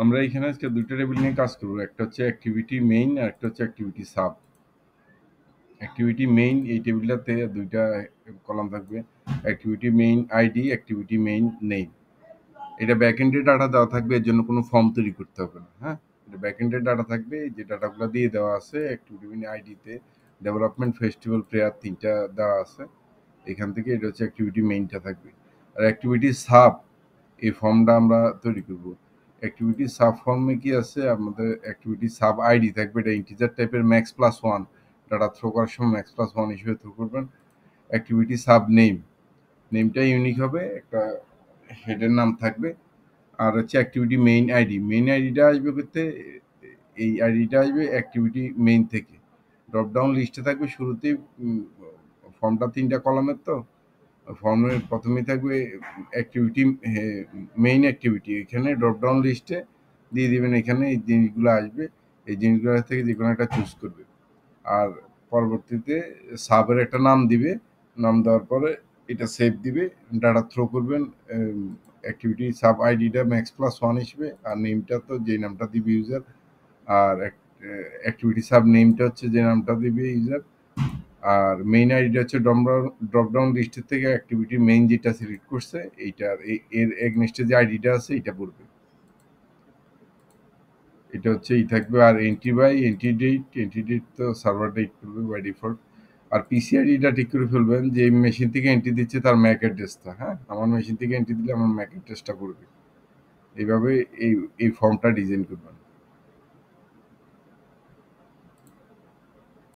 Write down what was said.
আমরা এখানে আজকে দুইটা টেবিল নিয়ে কাজ করবো। একটা হচ্ছে অ্যাক্টিভিটি মেইন আর একটা হচ্ছে অ্যাক্টিভিটি সাব। অ্যাক্টিভিটি মেইন এই টেবিলটাতে দুইটা কলাম থাকবে, activity main ID, activity main name. এটা ব্যাকএন্ডে ডাটা দেওয়া থাকবে, এর জন্য কোনো ফর্ম তৈরি করতে হবে না। হ্যাঁ, এটা ব্যাকএন্ডে ডাটা থাকবে, যে ডাটাগুলো দিয়ে দেওয়া আছে অ্যাক্টিভিটি মেইন আইডিতে ডেভেলপমেন্ট, ফেস্টিভ্যাল, প্রেয়ার তিনটা দেওয়া আছে। এখান থেকে এটা হচ্ছে অ্যাক্টিভিটি মেইনটা থাকবে। আর অ্যাক্টিভিটি সাব এই ফর্মটা আমরা তৈরি করব। অ্যাক্টিভিটি সাব ফর্মে কি আছে, আমাদের অ্যাক্টিভিটি সাব আইডি থাকবে, এটা ইন্টিজার টাইপের max plus one, data throw করার সময় ম্যাক্স প্লাস ওয়ান হিসেবে থ্রো করবেন। অ্যাক্টিভিটি সাব নেম, নেমটা ইউনিক হবে, একটা হেডের নাম থাকবে। আর হচ্ছে অ্যাক্টিভিটি মেইন আইডি, মেইন আইডিটা আসবে করতে, এই আইডিটা আসবে অ্যাক্টিভিটি মেইন থেকে। ড্রপডাউন লিস্টে থাকবে শুরুতেই। ফর্মটা তিনটা কলামের, তো ফর্মের প্রথমেই থাকবে অ্যাক্টিভিটি মেইন অ্যাক্টিভিটি, এখানে ড্রপডাউন লিস্টে দিয়ে দিবেন, এখানে এই জিনিসগুলো আসবে, এই জিনিসগুলো থেকে যে কোনো একটা চুজ করবে। আর পরবর্তীতে সাবের একটা নাম দিবে, নাম দেওয়ার পরে এটা সেভ দিবে, ডাটা থ্রো করবেন অ্যাক্টিভিটি সাব আইডিটা ম্যাক্স প্লাস ওয়ান হিসেবে, আর নেমটা তো যে নামটা দিবে ইউজার, আর অ্যাক্টিভিটি সাব নেমটা হচ্ছে যে নামটা দিবে ইউজার, আর মেইন আইডিটা হচ্ছে ড্রপডাউন লিস্টের থেকে অ্যাক্টিভিটি মেইন যেটা সিলেক্ট করছে এইটার এর এগনেস্টে যে আইডিটা আছে এটা পড়বে। এটা হচ্ছে এই থাকবে। আর এন্ট্রি বাই এন্ট্রি ডেট তো সার্ভার ডেট করবে বাই ডিফল্ট। আর পিসিআইডিটা ঠিক করে ফেলবেন যে মেশিন থেকে এন্ট্রি দিচ্ছে তার ম্যাক অ্যাড্রেসটা। হ্যাঁ, আমার মেশিন থেকে এন্ট্রি দিলে আমার ম্যাক অ্যাড্রেসটা করবে। এইভাবে এই এই ফর্মটা ডিজাইন করবেন।